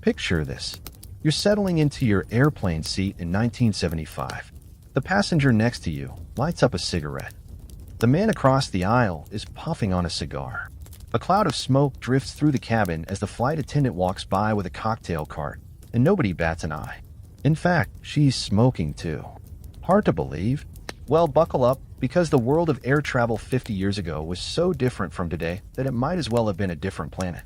Picture this. You're settling into your airplane seat in 1975. The passenger next to you lights up a cigarette. The man across the aisle is puffing on a cigar. A cloud of smoke drifts through the cabin as the flight attendant walks by with a cocktail cart, and nobody bats an eye. In fact, she's smoking too. Hard to believe? Well, buckle up, because the world of air travel 50 years ago was so different from today that it might as well have been a different planet.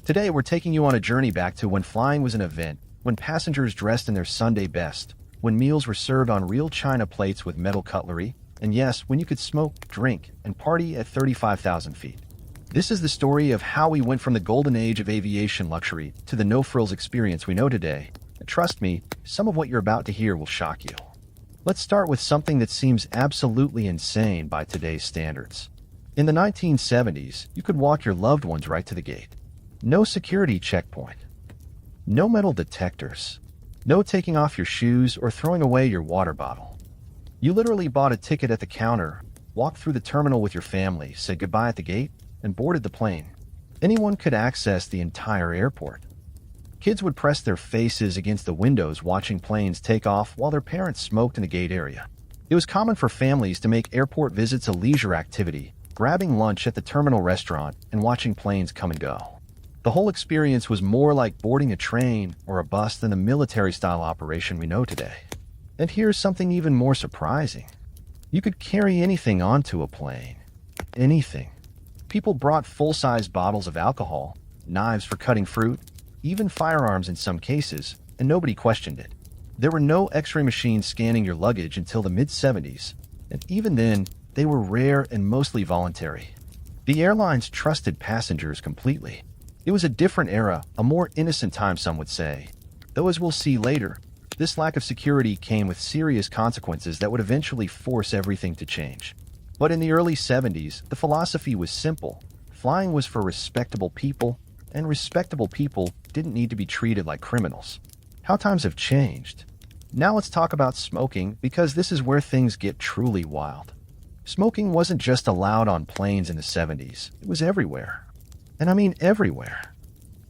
Today, we're taking you on a journey back to when flying was an event, when passengers dressed in their Sunday best, when meals were served on real china plates with metal cutlery, and yes, when you could smoke, drink, and party at 35,000 feet. This is the story of how we went from the golden age of aviation luxury to the no-frills experience we know today. And trust me, some of what you're about to hear will shock you. Let's start with something that seems absolutely insane by today's standards. In the 1970s, you could walk your loved ones right to the gate. No security checkpoint. No metal detectors. No taking off your shoes or throwing away your water bottle. You literally bought a ticket at the counter, walked through the terminal with your family, said goodbye at the gate, and boarded the plane. Anyone could access the entire airport. Kids would press their faces against the windows watching planes take off while their parents smoked in the gate area. It was common for families to make airport visits a leisure activity, grabbing lunch at the terminal restaurant and watching planes come and go. The whole experience was more like boarding a train or a bus than the military-style operation we know today. And here's something even more surprising. You could carry anything onto a plane. Anything. People brought full-size bottles of alcohol, knives for cutting fruit, even firearms in some cases, and nobody questioned it. There were no x-ray machines scanning your luggage until the mid-70s, and even then, they were rare and mostly voluntary. The airlines trusted passengers completely. It was a different era, a more innocent time, some would say. Though as we'll see later, this lack of security came with serious consequences that would eventually force everything to change. But in the early 70s, the philosophy was simple. Flying was for respectable people, and respectable people didn't need to be treated like criminals. How times have changed. Now let's talk about smoking, because this is where things get truly wild. Smoking wasn't just allowed on planes in the 70s, it was everywhere. And I mean everywhere.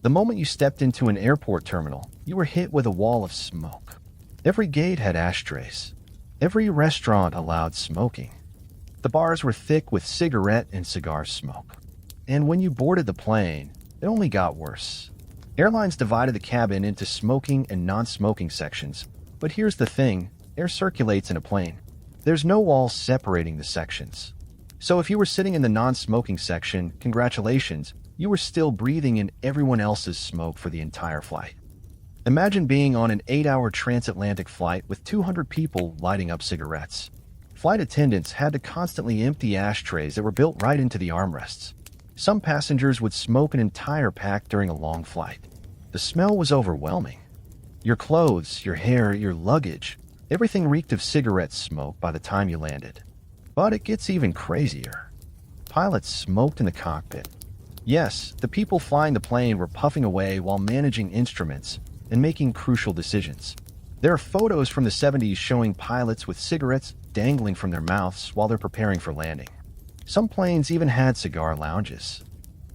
The moment you stepped into an airport terminal, you were hit with a wall of smoke. Every gate had ashtrays. Every restaurant allowed smoking. The bars were thick with cigarette and cigar smoke. And when you boarded the plane, it only got worse. Airlines divided the cabin into smoking and non-smoking sections. But here's the thing, air circulates in a plane. There's no wall separating the sections. So if you were sitting in the non-smoking section, congratulations, you were still breathing in everyone else's smoke for the entire flight. Imagine being on an 8-hour transatlantic flight with 200 people lighting up cigarettes. Flight attendants had to constantly empty ashtrays that were built right into the armrests. Some passengers would smoke an entire pack during a long flight. The smell was overwhelming. Your clothes, your hair, your luggage, everything reeked of cigarette smoke by the time you landed. But it gets even crazier. Pilots smoked in the cockpit. Yes, the people flying the plane were puffing away while managing instruments and making crucial decisions. There are photos from the 70s showing pilots with cigarettes dangling from their mouths while they're preparing for landing. Some planes even had cigar lounges.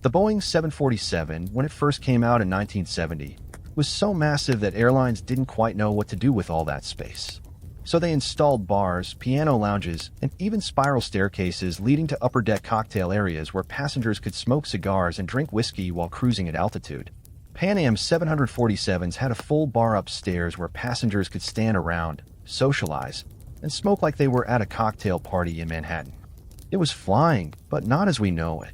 The Boeing 747, when it first came out in 1970, was so massive that airlines didn't quite know what to do with all that space. So they installed bars, piano lounges, and even spiral staircases leading to upper-deck cocktail areas where passengers could smoke cigars and drink whiskey while cruising at altitude. Pan Am 747s had a full bar upstairs where passengers could stand around, socialize, and smoke like they were at a cocktail party in Manhattan. It was flying, but not as we know it.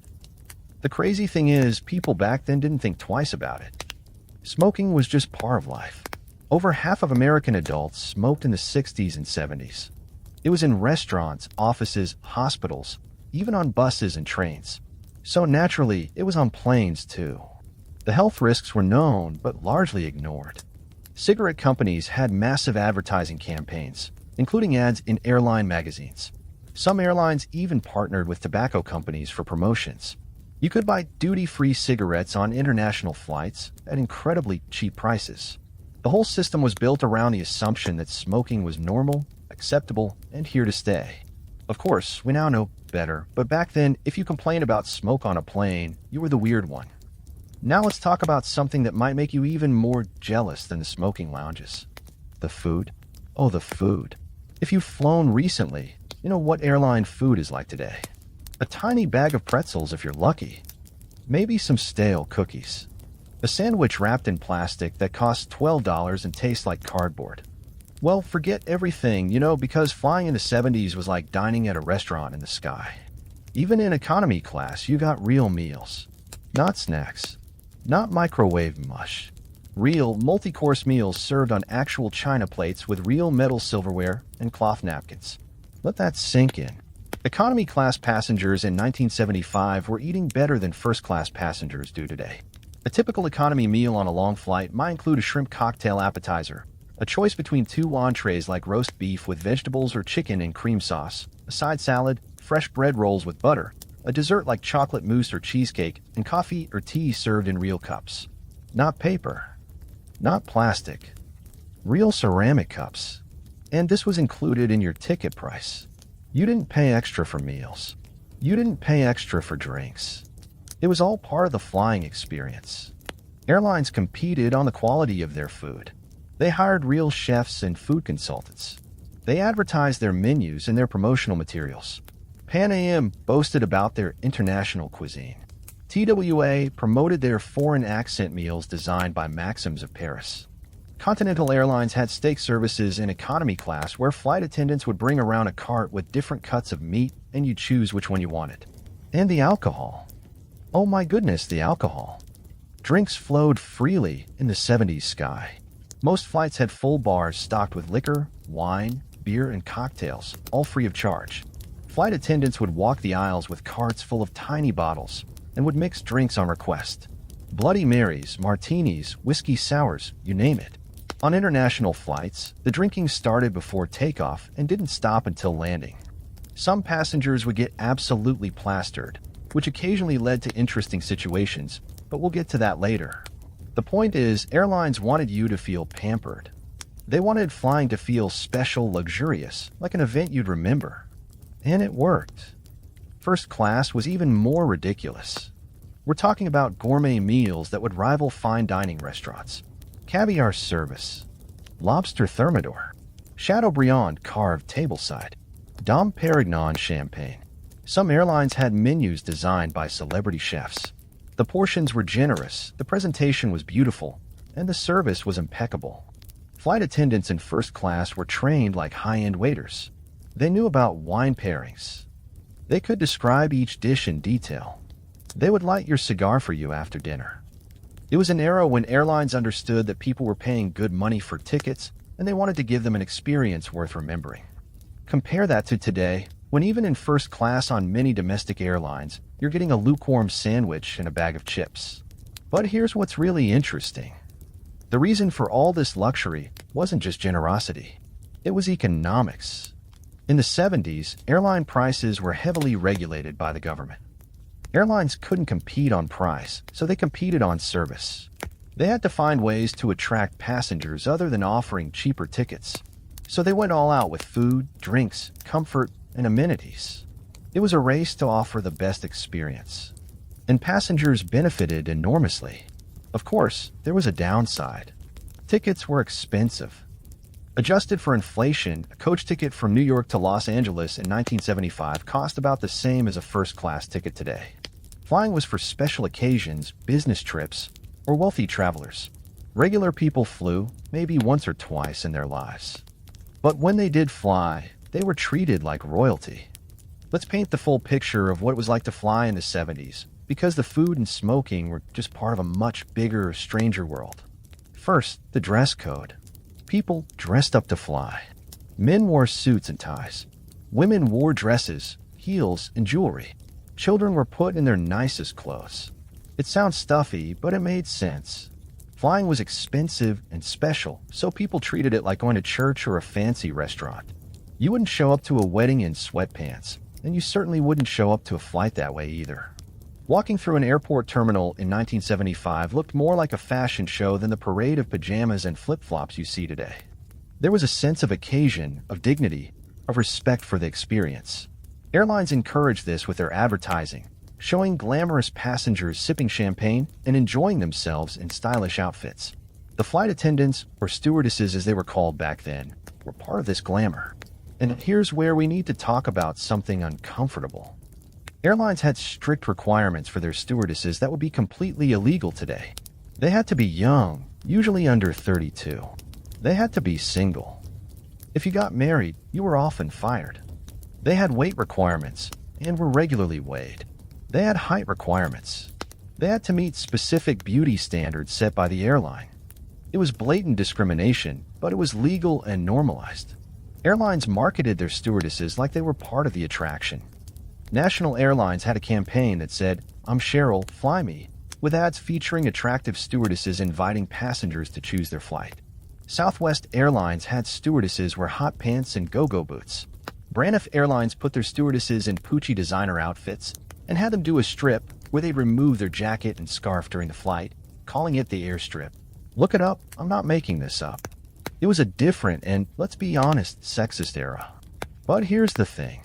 The crazy thing is, people back then didn't think twice about it. Smoking was just part of life. Over half of American adults smoked in the 60s and 70s. It was in restaurants, offices, hospitals, even on buses and trains. So naturally, it was on planes too. The health risks were known, but largely ignored. Cigarette companies had massive advertising campaigns, including ads in airline magazines. Some airlines even partnered with tobacco companies for promotions. You could buy duty-free cigarettes on international flights at incredibly cheap prices. The whole system was built around the assumption that smoking was normal, acceptable, and here to stay. Of course, we now know better, but back then, if you complained about smoke on a plane, you were the weird one. Now let's talk about something that might make you even more jealous than the smoking lounges. The food. Oh, the food. If you've flown recently, you know what airline food is like today. A tiny bag of pretzels if you're lucky. Maybe some stale cookies. A sandwich wrapped in plastic that costs $12 and tastes like cardboard. Well, forget everything, because flying in the 70s was like dining at a restaurant in the sky. Even in economy class, you got real meals. Not snacks. Not microwave mush. Real, multi-course meals served on actual china plates with real metal silverware and cloth napkins. Let that sink in. Economy class passengers in 1975 were eating better than first-class passengers do today. A typical economy meal on a long flight might include a shrimp cocktail appetizer, a choice between two entrees like roast beef with vegetables or chicken and cream sauce, a side salad, fresh bread rolls with butter, a dessert like chocolate mousse or cheesecake, and coffee or tea served in real cups. Not paper. Not plastic. Real ceramic cups. And this was included in your ticket price. You didn't pay extra for meals. You didn't pay extra for drinks. It was all part of the flying experience. Airlines competed on the quality of their food. They hired real chefs and food consultants. They advertised their menus and their promotional materials. Pan Am boasted about their international cuisine. TWA promoted their foreign accent meals designed by Maxims of Paris. Continental Airlines had steak services in economy class where flight attendants would bring around a cart with different cuts of meat and you choose which one you wanted. And the alcohol. Oh my goodness, the alcohol. Drinks flowed freely in the 70s sky. Most flights had full bars stocked with liquor, wine, beer, and cocktails, all free of charge. Flight attendants would walk the aisles with carts full of tiny bottles and would mix drinks on request. Bloody Marys, martinis, whiskey sours, you name it. On international flights, the drinking started before takeoff and didn't stop until landing. Some passengers would get absolutely plastered, which occasionally led to interesting situations, but we'll get to that later. The point is, airlines wanted you to feel pampered. They wanted flying to feel special, luxurious, like an event you'd remember. And it worked. First class was even more ridiculous. We're talking about gourmet meals that would rival fine dining restaurants. Caviar service. Lobster thermidor. Chateaubriand carved tableside. Dom Perignon champagne. Some airlines had menus designed by celebrity chefs. The portions were generous, the presentation was beautiful, and the service was impeccable. Flight attendants in first class were trained like high-end waiters. They knew about wine pairings. They could describe each dish in detail. They would light your cigar for you after dinner. It was an era when airlines understood that people were paying good money for tickets, and they wanted to give them an experience worth remembering. Compare that to today, when even in first class on many domestic airlines, you're getting a lukewarm sandwich and a bag of chips. But here's what's really interesting. The reason for all this luxury wasn't just generosity. It was economics. In the 70s, airline prices were heavily regulated by the government. Airlines couldn't compete on price, so they competed on service. They had to find ways to attract passengers other than offering cheaper tickets. So they went all out with food, drinks, comfort, and amenities. It was a race to offer the best experience. And passengers benefited enormously. Of course, there was a downside. Tickets were expensive. Adjusted for inflation, a coach ticket from New York to Los Angeles in 1975 cost about the same as a first-class ticket today. Flying was for special occasions, business trips, or wealthy travelers. Regular people flew, maybe once or twice in their lives. But when they did fly, they were treated like royalty. Let's paint the full picture of what it was like to fly in the 70s, because the food and smoking were just part of a much bigger, stranger world. First, the dress code. People dressed up to fly. Men wore suits and ties. Women wore dresses, heels, and jewelry. Children were put in their nicest clothes. It sounds stuffy, but it made sense. Flying was expensive and special, so people treated it like going to church or a fancy restaurant. You wouldn't show up to a wedding in sweatpants, and you certainly wouldn't show up to a flight that way either. Walking through an airport terminal in 1975 looked more like a fashion show than the parade of pajamas and flip-flops you see today. There was a sense of occasion, of dignity, of respect for the experience. Airlines encouraged this with their advertising, showing glamorous passengers sipping champagne and enjoying themselves in stylish outfits. The flight attendants, or stewardesses as they were called back then, were part of this glamour. And here's where we need to talk about something uncomfortable. Airlines had strict requirements for their stewardesses that would be completely illegal today. They had to be young, usually under 32. They had to be single. If you got married, you were often fired. They had weight requirements and were regularly weighed. They had height requirements. They had to meet specific beauty standards set by the airline. It was blatant discrimination, but it was legal and normalized. Airlines marketed their stewardesses like they were part of the attraction. National Airlines had a campaign that said, "I'm Cheryl, fly me," with ads featuring attractive stewardesses inviting passengers to choose their flight. Southwest Airlines had stewardesses wear hot pants and go-go boots. Braniff Airlines put their stewardesses in poochy designer outfits and had them do a strip where they'd remove their jacket and scarf during the flight, calling it the airstrip. Look it up, I'm not making this up. It was a different and, let's be honest, sexist era. But here's the thing.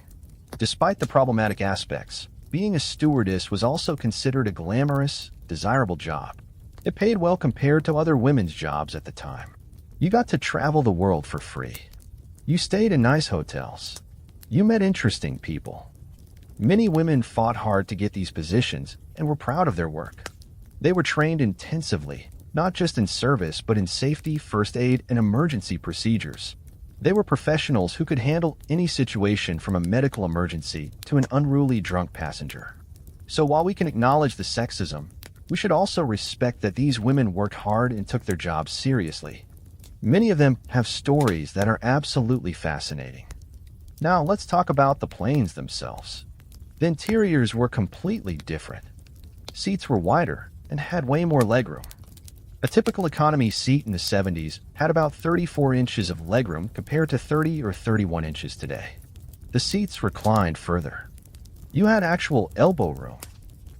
Despite the problematic aspects, being a stewardess was also considered a glamorous, desirable job. It paid well compared to other women's jobs at the time. You got to travel the world for free. You stayed in nice hotels. You met interesting people. Many women fought hard to get these positions and were proud of their work. They were trained intensively, not just in service but in safety, first aid, and emergency procedures. They were professionals who could handle any situation from a medical emergency to an unruly drunk passenger. So while we can acknowledge the sexism, we should also respect that these women worked hard and took their jobs seriously. Many of them have stories that are absolutely fascinating. Now let's talk about the planes themselves. The interiors were completely different. Seats were wider and had way more legroom. A typical economy seat in the 70s had about 34 inches of legroom compared to 30 or 31 inches today. The seats reclined further. You had actual elbow room.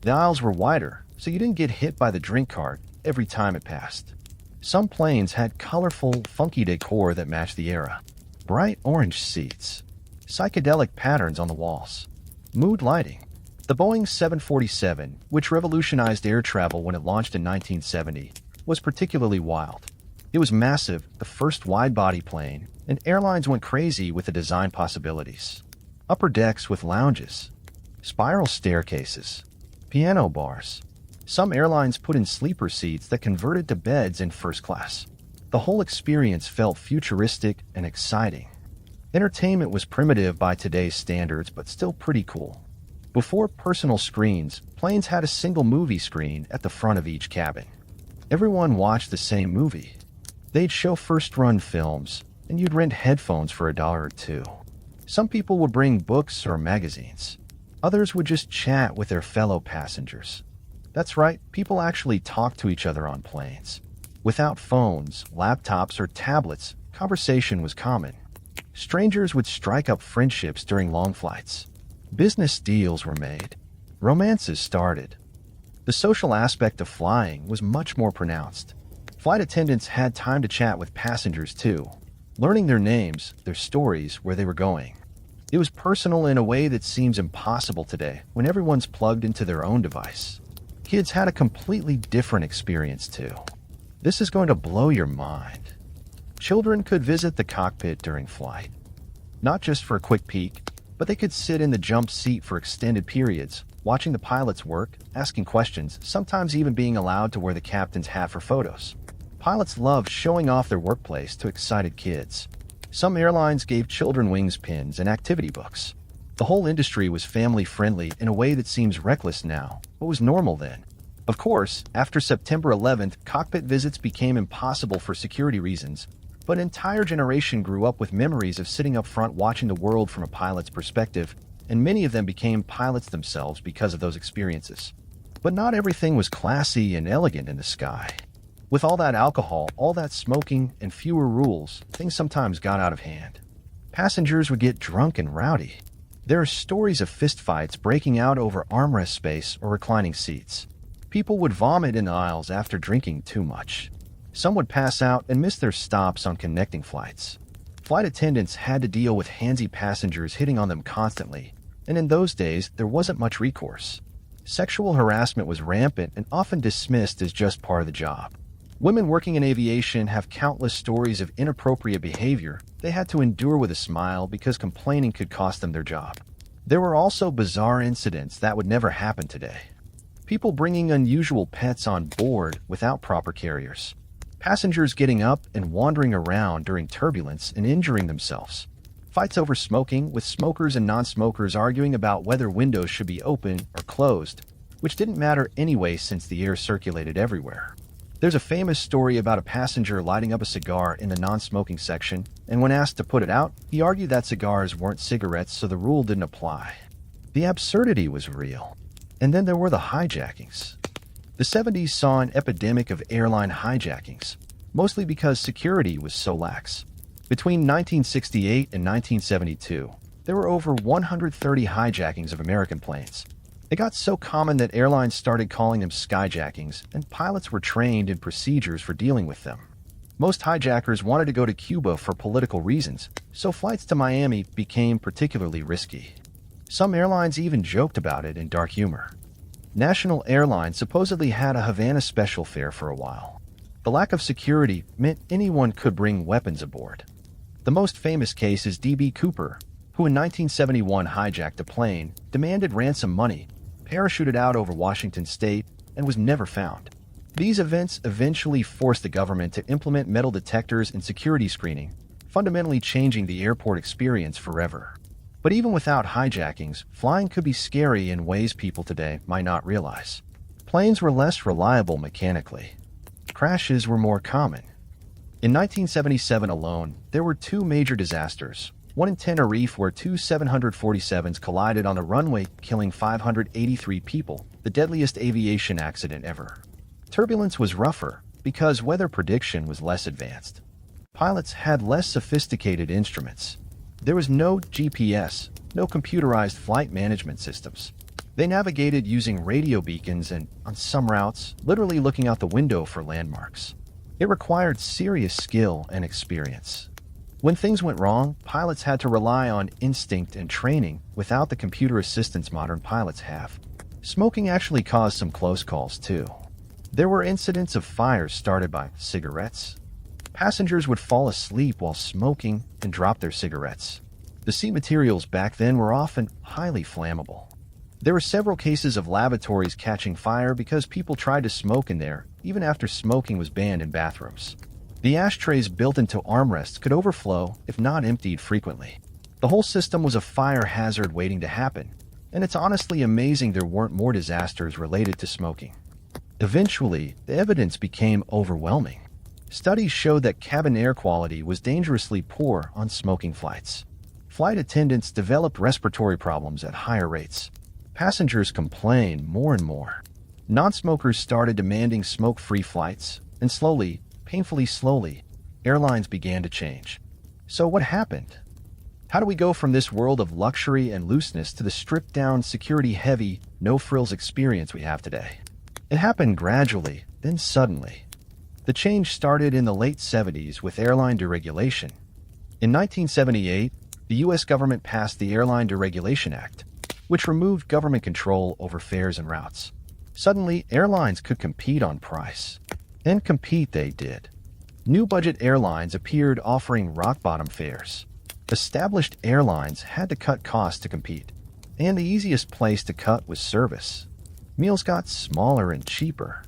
The aisles were wider, so you didn't get hit by the drink cart every time it passed. Some planes had colorful, funky decor that matched the era. Bright orange seats. Psychedelic patterns on the walls. Mood lighting. The Boeing 747, which revolutionized air travel when it launched in 1970, was particularly wild. It was massive, the first wide-body plane, and airlines went crazy with the design possibilities. Upper decks with lounges, spiral staircases, piano bars. Some airlines put in sleeper seats that converted to beds in first class. The whole experience felt futuristic and exciting. Entertainment was primitive by today's standards, but still pretty cool. Before personal screens, planes had a single movie screen at the front of each cabin. Everyone watched the same movie. They'd show first-run films, and you'd rent headphones for $1 or $2. Some people would bring books or magazines. Others would just chat with their fellow passengers. That's right, people actually talked to each other on planes. Without phones, laptops, or tablets, conversation was common. Strangers would strike up friendships during long flights. Business deals were made. Romances started. The social aspect of flying was much more pronounced. Flight attendants had time to chat with passengers too, learning their names, their stories, where they were going. It was personal in a way that seems impossible today when everyone's plugged into their own device. Kids had a completely different experience too. This is going to blow your mind. Children could visit the cockpit during flight. Not just for a quick peek, but they could sit in the jump seat for extended periods, watching the pilots work, asking questions, sometimes even being allowed to wear the captain's hat for photos. Pilots loved showing off their workplace to excited kids. Some airlines gave children wings pins and activity books. The whole industry was family-friendly in a way that seems reckless now, but was normal then. Of course, after September 11th, cockpit visits became impossible for security reasons, but an entire generation grew up with memories of sitting up front watching the world from a pilot's perspective, and many of them became pilots themselves because of those experiences. But not everything was classy and elegant in the sky. With all that alcohol, all that smoking, and fewer rules, things sometimes got out of hand. Passengers would get drunk and rowdy. There are stories of fistfights breaking out over armrest space or reclining seats. People would vomit in the aisles after drinking too much. Some would pass out and miss their stops on connecting flights. Flight attendants had to deal with handsy passengers hitting on them constantly, and in those days, there wasn't much recourse. Sexual harassment was rampant and often dismissed as just part of the job. Women working in aviation have countless stories of inappropriate behavior they had to endure with a smile because complaining could cost them their job. There were also bizarre incidents that would never happen today. People bringing unusual pets on board without proper carriers. Passengers getting up and wandering around during turbulence and injuring themselves. Fights over smoking, with smokers and non-smokers arguing about whether windows should be open or closed, which didn't matter anyway since the air circulated everywhere. There's a famous story about a passenger lighting up a cigar in the non-smoking section, and when asked to put it out, he argued that cigars weren't cigarettes, so the rule didn't apply. The absurdity was real. And then there were the hijackings. The 70s saw an epidemic of airline hijackings, mostly because security was so lax. Between 1968 and 1972, there were over 130 hijackings of American planes. It got so common that airlines started calling them skyjackings, and pilots were trained in procedures for dealing with them. Most hijackers wanted to go to Cuba for political reasons, so flights to Miami became particularly risky. Some airlines even joked about it in dark humor. National Airlines supposedly had a Havana special fare for a while. The lack of security meant anyone could bring weapons aboard. The most famous case is D.B. Cooper, who in 1971 hijacked a plane, demanded ransom money, parachuted out over Washington state, and was never found. These events eventually forced the government to implement metal detectors and security screening, fundamentally changing the airport experience forever. But even without hijackings, flying could be scary in ways people today might not realize. Planes were less reliable mechanically. Crashes were more common. In 1977 alone, there were two major disasters. One in Tenerife where two 747s collided on the runway, killing 583 people, the deadliest aviation accident ever. Turbulence was rougher because weather prediction was less advanced. Pilots had less sophisticated instruments. There was no GPS, no computerized flight management systems. They navigated using radio beacons and, on some routes, literally looking out the window for landmarks. It required serious skill and experience. When things went wrong, pilots had to rely on instinct and training without the computer assistance modern pilots have. Smoking actually caused some close calls too. There were incidents of fires started by cigarettes. Passengers would fall asleep while smoking and drop their cigarettes. The seat materials back then were often highly flammable. There were several cases of lavatories catching fire because people tried to smoke in there, even after smoking was banned in bathrooms. The ashtrays built into armrests could overflow if not emptied frequently. The whole system was a fire hazard waiting to happen, and it's honestly amazing there weren't more disasters related to smoking. Eventually, the evidence became overwhelming. Studies showed that cabin air quality was dangerously poor on smoking flights. Flight attendants developed respiratory problems at higher rates. Passengers complained more and more. Non-smokers started demanding smoke-free flights, and slowly, painfully slowly, airlines began to change. So what happened? How do we go from this world of luxury and looseness to the stripped-down, security-heavy, no-frills experience we have today? It happened gradually, then suddenly. The change started in the late 70s with airline deregulation. In 1978, the U.S. government passed the Airline Deregulation Act, which removed government control over fares and routes. Suddenly, airlines could compete on price. And compete they did. New budget airlines appeared offering rock-bottom fares. Established airlines had to cut costs to compete. And the easiest place to cut was service. Meals got smaller and cheaper.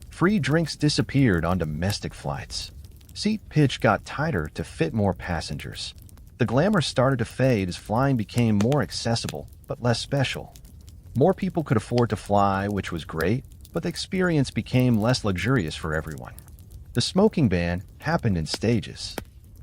Free drinks disappeared on domestic flights. Seat pitch got tighter to fit more passengers. The glamour started to fade as flying became more accessible, but less special. More people could afford to fly, which was great, but the experience became less luxurious for everyone. The smoking ban happened in stages.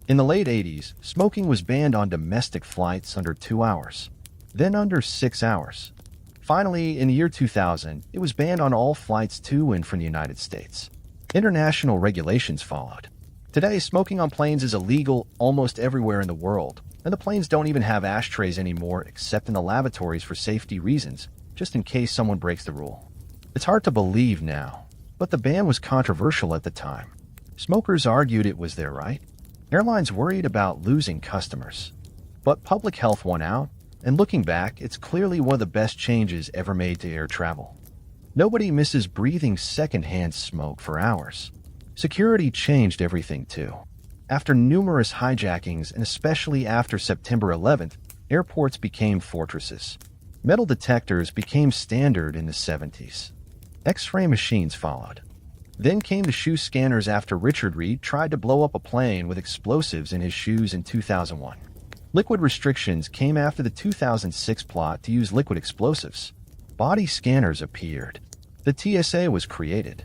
In the late 80s, smoking was banned on domestic flights under 2 hours, then under 6 hours. Finally, in the year 2000, it was banned on all flights to and from the United States. International regulations followed. Today, smoking on planes is illegal almost everywhere in the world, and the planes don't even have ashtrays anymore except in the lavatories for safety reasons, just in case someone breaks the rule. It's hard to believe now, but the ban was controversial at the time. Smokers argued it was their right. Airlines worried about losing customers. But public health won out, and looking back, it's clearly one of the best changes ever made to air travel. Nobody misses breathing secondhand smoke for hours. Security changed everything too. After numerous hijackings and especially after September 11th, airports became fortresses. Metal detectors became standard in the 70s. X-ray machines followed. Then came the shoe scanners after Richard Reed tried to blow up a plane with explosives in his shoes in 2001. Liquid restrictions came after the 2006 plot to use liquid explosives. Body scanners appeared. The TSA was created.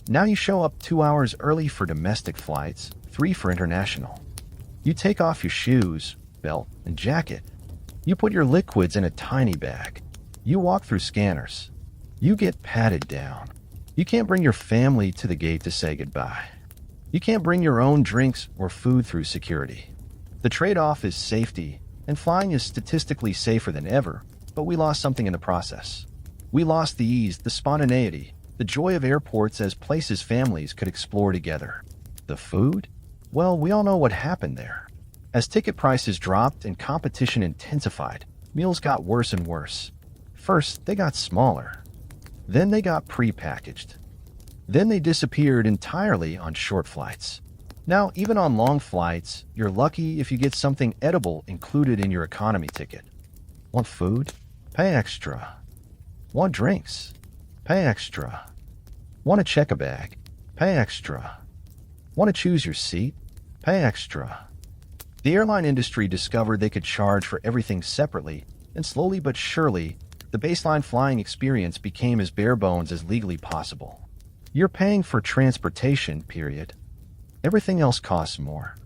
Now you show up 2 hours early for domestic flights, 3 for international. You take off your shoes, belt, and jacket. You put your liquids in a tiny bag. You walk through scanners. You get patted down. You can't bring your family to the gate to say goodbye. You can't bring your own drinks or food through security. The trade-off is safety, and flying is statistically safer than ever, but we lost something in the process. We lost the ease, the spontaneity, the joy of airports as places families could explore together. The food? Well, we all know what happened there. As ticket prices dropped and competition intensified, meals got worse and worse. First, they got smaller. Then they got pre-packaged. Then they disappeared entirely on short flights. Now, even on long flights, you're lucky if you get something edible included in your economy ticket. Want food? Pay extra. Want drinks? Pay extra. Want to check a bag? Pay extra. Want to choose your seat? Pay extra. The airline industry discovered they could charge for everything separately, and slowly but surely, the baseline flying experience became as bare bones as legally possible. You're paying for transportation, period. Everything else costs more.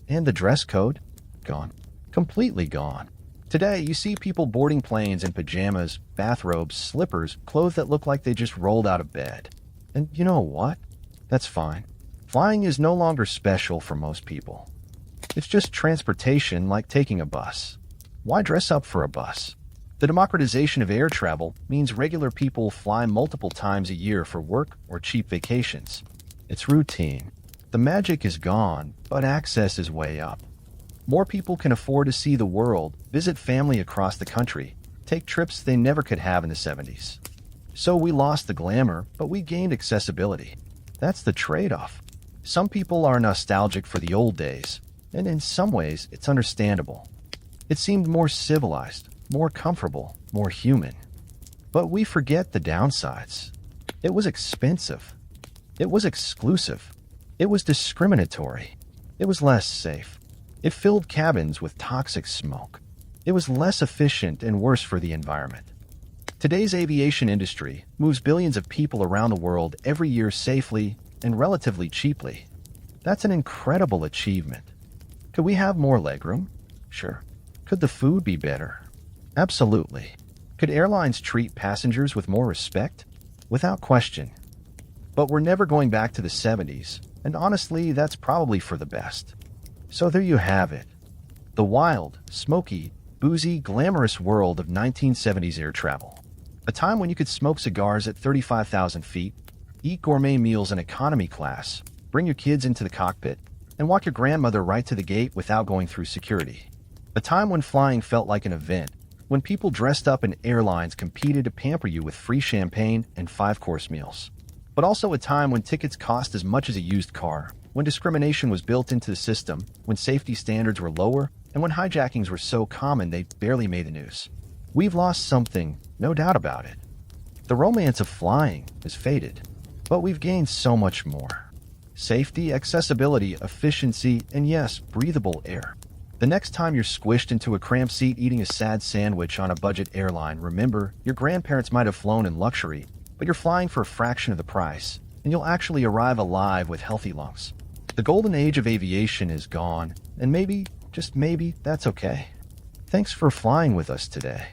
And the dress code? Gone. Completely gone. Today, you see people boarding planes in pajamas, bathrobes, slippers, clothes that look like they just rolled out of bed. And you know what? That's fine. Flying is no longer special for most people. It's just transportation like taking a bus. Why dress up for a bus? The democratization of air travel means regular people fly multiple times a year for work or cheap vacations. It's routine. The magic is gone, but access is way up. More people can afford to see the world, visit family across the country, take trips they never could have in the 70s. So we lost the glamour, but we gained accessibility. That's the trade-off. Some people are nostalgic for the old days, and in some ways, it's understandable. It seemed more civilized, more comfortable, more human. But we forget the downsides. It was expensive. It was exclusive. It was discriminatory. It was less safe. It filled cabins with toxic smoke. It was less efficient and worse for the environment. Today's aviation industry moves billions of people around the world every year safely and relatively cheaply. That's an incredible achievement. Could we have more legroom? Sure. Could the food be better? Absolutely. Could airlines treat passengers with more respect? Without question. But we're never going back to the 70s, and honestly, that's probably for the best. So there you have it. The wild, smoky, boozy, glamorous world of 1970s air travel. A time when you could smoke cigars at 35,000 feet, eat gourmet meals in economy class, bring your kids into the cockpit, and walk your grandmother right to the gate without going through security. A time when flying felt like an event, when people dressed up and airlines competed to pamper you with free champagne and 5-course meals. But also a time when tickets cost as much as a used car, when discrimination was built into the system, when safety standards were lower, and when hijackings were so common they barely made the news. We've lost something, no doubt about it. The romance of flying has faded, but we've gained so much more. Safety, accessibility, efficiency, and yes, breathable air. The next time you're squished into a cramped seat eating a sad sandwich on a budget airline, remember, your grandparents might have flown in luxury, but you're flying for a fraction of the price, and you'll actually arrive alive with healthy lungs. The golden age of aviation is gone, and maybe, just maybe, that's okay. Thanks for flying with us today.